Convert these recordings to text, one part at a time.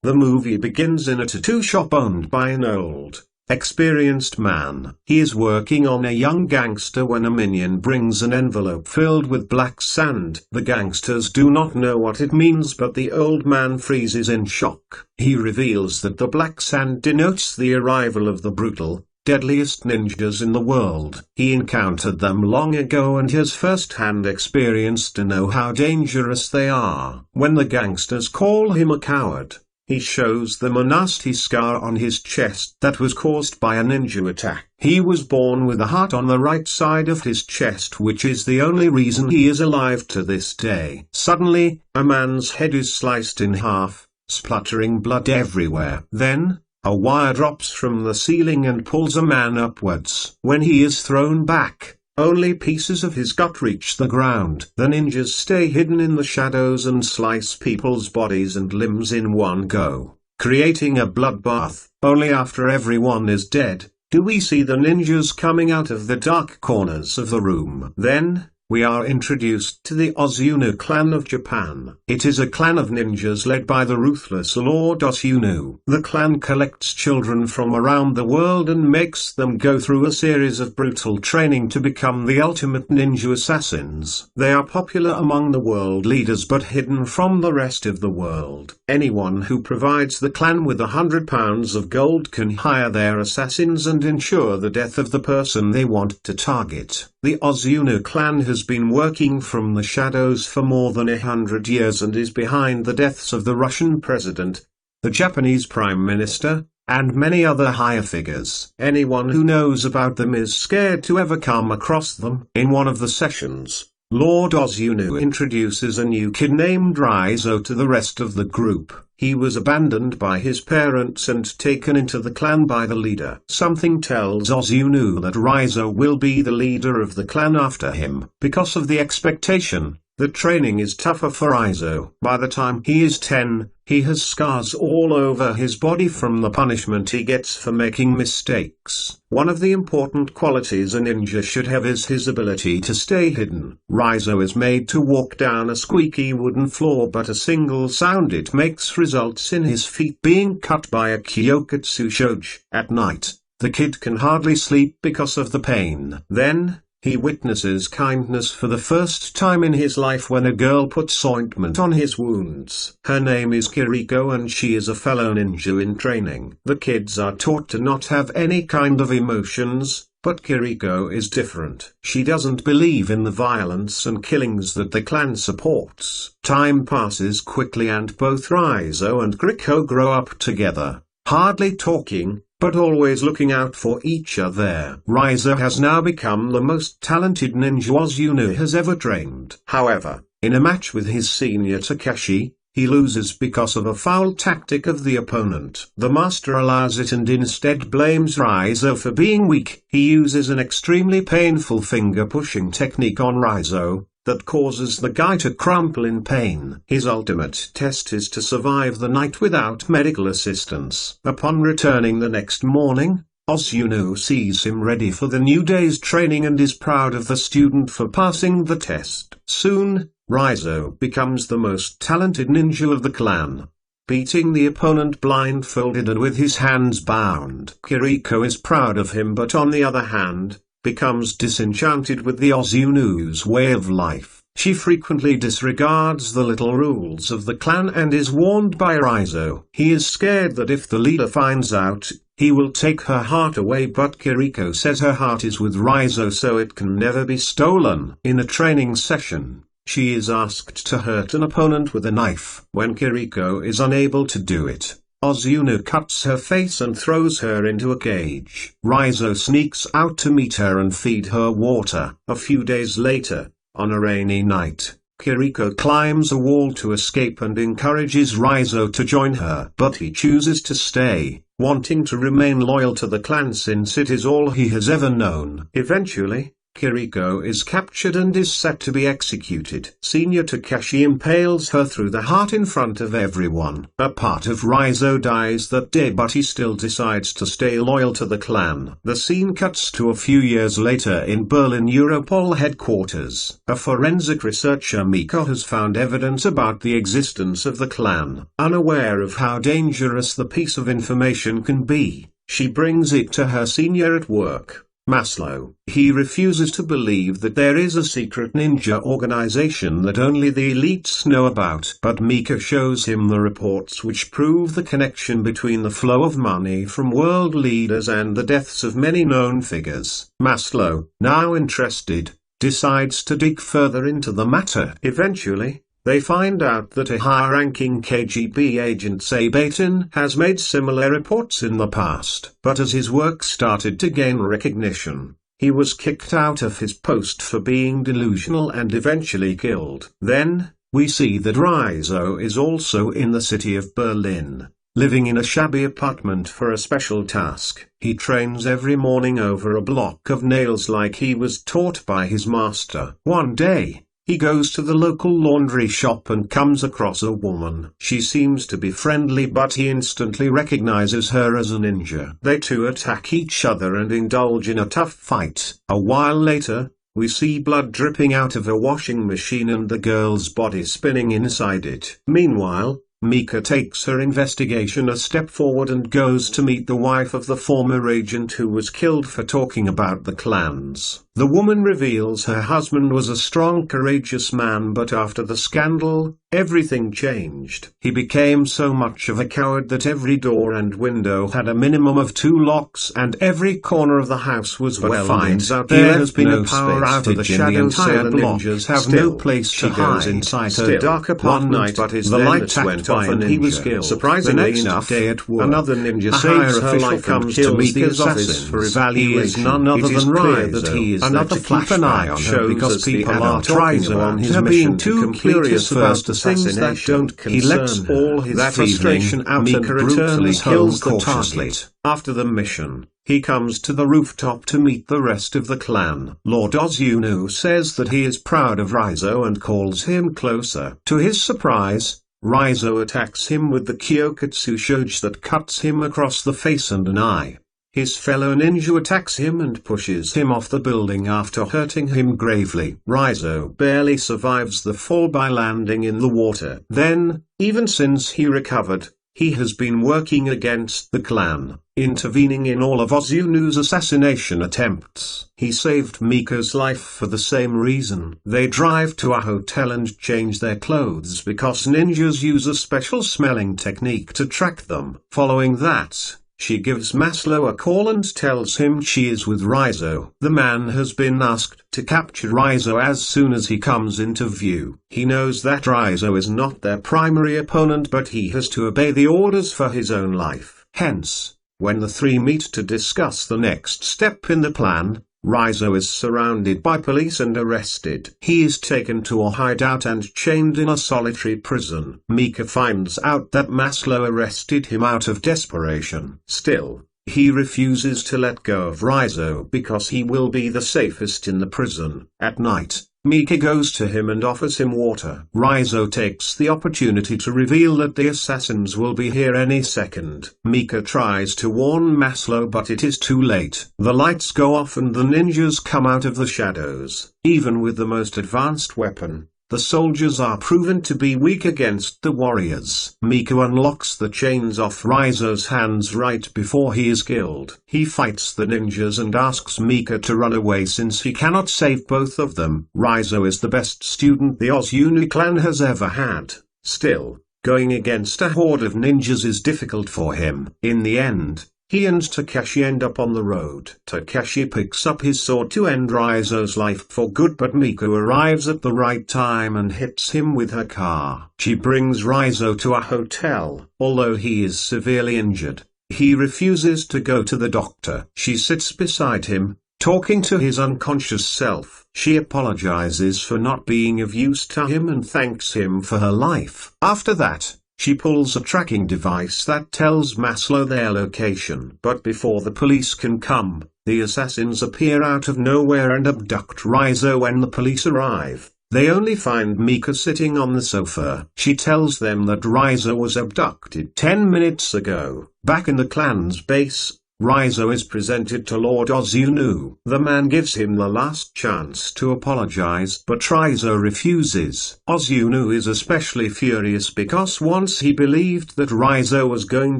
The movie begins in a tattoo shop owned by an old, experienced man. He is working on a young gangster when a minion brings an envelope filled with black sand. The gangsters do not know what it means, but the old man freezes in shock. He reveals that the black sand denotes the arrival of the brutal, deadliest ninjas in the world. He encountered them long ago and has first-hand experience to know how dangerous they are. When the gangsters call him a coward, he shows them a nasty scar on his chest that was caused by a ninja attack. He was born with a heart on the right side of his chest, which is the only reason he is alive to this day. Suddenly, a man's head is sliced in half, spluttering blood everywhere. Then, a wire drops from the ceiling and pulls a man upwards. When he is thrown back, only pieces of his gut reach the ground. The ninjas stay hidden in the shadows and slice people's bodies and limbs in one go, creating a bloodbath. Only after everyone is dead, do we see the ninjas coming out of the dark corners of the room. Then, we are introduced to the Ozuno clan of Japan. It is a clan of ninjas led by the ruthless Lord Ozuno. The clan collects children from around the world and makes them go through a series of brutal training to become the ultimate ninja assassins. They are popular among the world leaders but hidden from the rest of the world. Anyone who provides the clan with £100 of gold can hire their assassins and ensure the death of the person they want to target. The Ozuno clan has been working from the shadows for more than 100 years and is behind the deaths of the Russian president, the Japanese prime minister, and many other higher figures. Anyone who knows about them is scared to ever come across them. In one of the sessions, Lord Ozuno introduces a new kid named Rizo to the rest of the group. He was abandoned by his parents and taken into the clan by the leader. Something tells Ozuno that Rizo will be the leader of the clan after him. Because of the expectation, the training is tougher for Rizo. By the time he is 10, he has scars all over his body from the punishment he gets for making mistakes. One of the important qualities a ninja should have is his ability to stay hidden. Rizo is made to walk down a squeaky wooden floor, but a single sound it makes results in his feet being cut by a kyokatsu shoji. At night, the kid can hardly sleep because of the pain. Then, he witnesses kindness for the first time in his life when a girl puts ointment on his wounds. Her name is Kiriko and she is a fellow ninja in training. The kids are taught to not have any kind of emotions, but Kiriko is different. She doesn't believe in the violence and killings that the clan supports. Time passes quickly and both Rizo and Kiriko grow up together, hardly talking, but always looking out for each other. Rizo has now become the most talented ninja Ozuno has ever trained. However, in a match with his senior Takeshi, he loses because of a foul tactic of the opponent. The master allows it and instead blames Rizo for being weak. He uses an extremely painful finger-pushing technique on Rizo that causes the guy to crumple in pain. His ultimate test is to survive the night without medical assistance. Upon returning the next morning, Ozuno sees him ready for the new day's training and is proud of the student for passing the test. Soon, Rizo becomes the most talented ninja of the clan, beating the opponent blindfolded and with his hands bound. Kiriko is proud of him, but on the other hand, becomes disenchanted with the Ozuno's way of life. She frequently disregards the little rules of the clan and is warned by Rizo. He is scared that if the leader finds out, he will take her heart away, but Kiriko says her heart is with Rizo so it can never be stolen. In a training session, she is asked to hurt an opponent with a knife. When Kiriko is unable to do it, Ozuno cuts her face and throws her into a cage. Rizo sneaks out to meet her and feed her water. A few days later, on a rainy night, Kiriko climbs a wall to escape and encourages Rizo to join her. But he chooses to stay, wanting to remain loyal to the clan since it is all he has ever known. Eventually, Kiriko is captured and is set to be executed. Senior Takeshi impales her through the heart in front of everyone. A part of Rizzo dies that day, but he still decides to stay loyal to the clan. The scene cuts to a few years later in Berlin Europol headquarters. A forensic researcher, Mika, has found evidence about the existence of the clan. Unaware of how dangerous the piece of information can be, she brings it to her senior at work, Maslow. He refuses to believe that there is a secret ninja organization that only the elites know about. But Mika shows him the reports which prove the connection between the flow of money from world leaders and the deaths of many known figures. Maslow, now interested, decides to dig further into the matter. Eventually, they find out that a high-ranking KGB agent, Sabatin, has made similar reports in the past. But as his work started to gain recognition, he was kicked out of his post for being delusional and eventually killed. Then, we see that Rizzo is also in the city of Berlin, living in a shabby apartment for a special task. He trains every morning over a block of nails like he was taught by his master. One day, he goes to the local laundry shop and comes across a woman. She seems to be friendly, but he instantly recognizes her as a ninja. They two attack each other and indulge in a tough fight. A while later, we see blood dripping out of a washing machine and the girl's body spinning inside it. Meanwhile, Mika takes her investigation a step forward and goes to meet the wife of the former agent who was killed for talking about the clans. The woman reveals her husband was a strong, courageous man, but after the scandal, everything changed. He became so much of a coward that every door and window had a minimum of 2 locks and every corner of the house was well finds out there has been a power outage. The shadows say the ninjas have no place to hide inside her dark apartment, but the lights went off and he was killed. Surprisingly enough, day at work, another ninja saves her life and kills the assassin for evaluation. He is none other than Rizzo. Another flashback on her because people are talking on his mission to complete his first assassination. He lets all his frustration out and brutally kills the target. After the mission, he comes to the rooftop to meet the rest of the clan. Lord Ozunu says that he is proud of Rizzo and calls him closer. To his surprise, Rizzo attacks him with the Kyokatsu shoge that cuts him across the face and an eye. His fellow ninja attacks him and pushes him off the building after hurting him gravely. Rizzo barely survives the fall by landing in the water. Then, even since he recovered, he has been working against the clan, intervening in all of Ozunu's assassination attempts. He saved Mika's life for the same reason. They drive to a hotel and change their clothes because ninjas use a special smelling technique to track them. Following that, she gives Maslow a call and tells him she is with Rizzo. The man has been asked to capture Rizzo as soon as he comes into view. He knows that Rizzo is not their primary opponent, but he has to obey the orders for his own life. Hence, when the three meet to discuss the next step in the plan, Rizzo is surrounded by police and arrested. He is taken to a hideout and chained in a solitary prison. Mika finds out that Maslow arrested him out of desperation. Still, he refuses to let go of Rizzo because he will be the safest in the prison. At night, Mika goes to him and offers him water. Rizzo takes the opportunity to reveal that the assassins will be here any second. Mika tries to warn Maslow, but it is too late. The lights go off and the ninjas come out of the shadows. Even with the most advanced weapon, the soldiers are proven to be weak against the warriors. Mika unlocks the chains off Rizzo's hands right before he is killed. He fights the ninjas and asks Mika to run away since he cannot save both of them. Rizzo is the best student the Ozunu clan has ever had. Still, going against a horde of ninjas is difficult for him. In the end, he and Takeshi end up on the road. Takeshi picks up his sword to end Rizzo's life for good, but Mika arrives at the right time and hits him with her car. She brings Rizzo to a hotel. Although he is severely injured, he refuses to go to the doctor. She sits beside him, talking to his unconscious self. She apologizes for not being of use to him and thanks him for her life. After that, she pulls a tracking device that tells Maslow their location. But before the police can come, The assassins appear out of nowhere and abduct Rizzo. When the police arrive, they only find Mika sitting on the sofa. She tells them that Rizzo was abducted 10 minutes ago. Back in the clan's base, Rizzo is presented to Lord Ozunu. The man gives him the last chance to apologize, but Rizzo refuses. Ozunu is especially furious because once he believed that Rizzo was going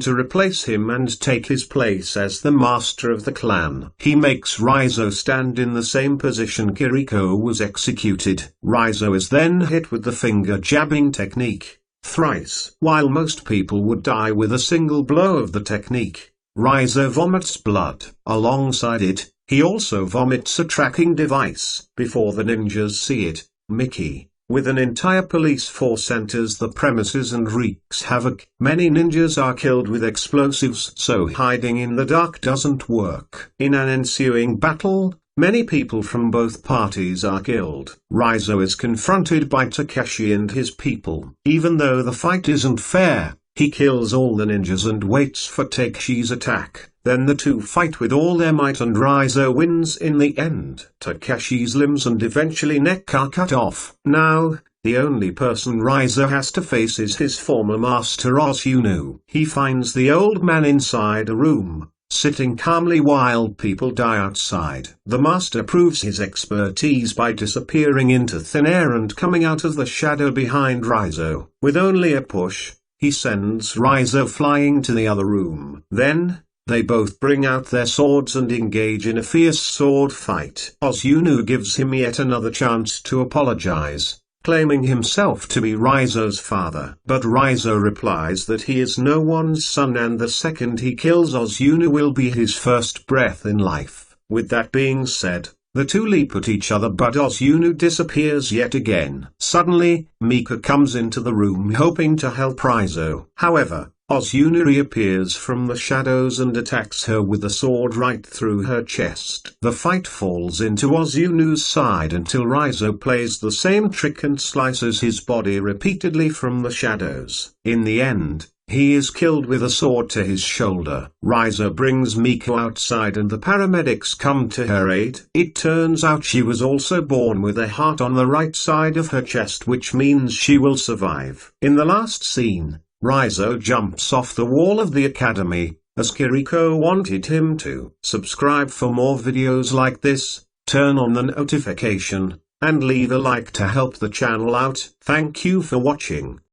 to replace him and take his place as the master of the clan. He makes Rizzo stand in the same position Kiriko was executed. Rizzo is then hit with the finger jabbing technique thrice. While most people would die with a single blow of the technique, Rizzo vomits blood. Alongside it, he also vomits a tracking device. Before the ninjas see it, Mickey, with an entire police force, enters the premises and wreaks havoc. Many ninjas are killed with explosives, so hiding in the dark doesn't work. In an ensuing battle, many people from both parties are killed. Rizzo is confronted by Takeshi and his people. Even though the fight isn't fair, he kills all the ninjas and waits for Takeshi's attack. Then the two fight with all their might and Rizzo wins in the end. Takeshi's limbs and eventually neck are cut off. Now, the only person Rizzo has to face is his former master Ozunu. He finds the old man inside a room, sitting calmly while people die outside. The master proves his expertise by disappearing into thin air and coming out of the shadow behind Rizzo. With only a push, he sends Rizzo flying to the other room. Then, they both bring out their swords and engage in a fierce sword fight. Ozunu gives him yet another chance to apologize, claiming himself to be Rizzo's father. But Rizzo replies that he is no one's son and the second he kills Ozunu will be his first breath in life. With that being said, the two leap at each other, but Ozunu disappears yet again. Suddenly, Mika comes into the room hoping to help Rizzo. However, Ozunu reappears from the shadows and attacks her with a sword right through her chest. The fight falls into Ozunu's side until Rizzo plays the same trick and slices his body repeatedly from the shadows. In the end, he is killed with a sword to his shoulder. Rizzo brings Mika outside and the paramedics come to her aid. It turns out she was also born with a heart on the right side of her chest, which means she will survive. In the last scene, Rizzo jumps off the wall of the academy, as Kiriko wanted him to. Subscribe for more videos like this, turn on the notification, and leave a like to help the channel out. Thank you for watching.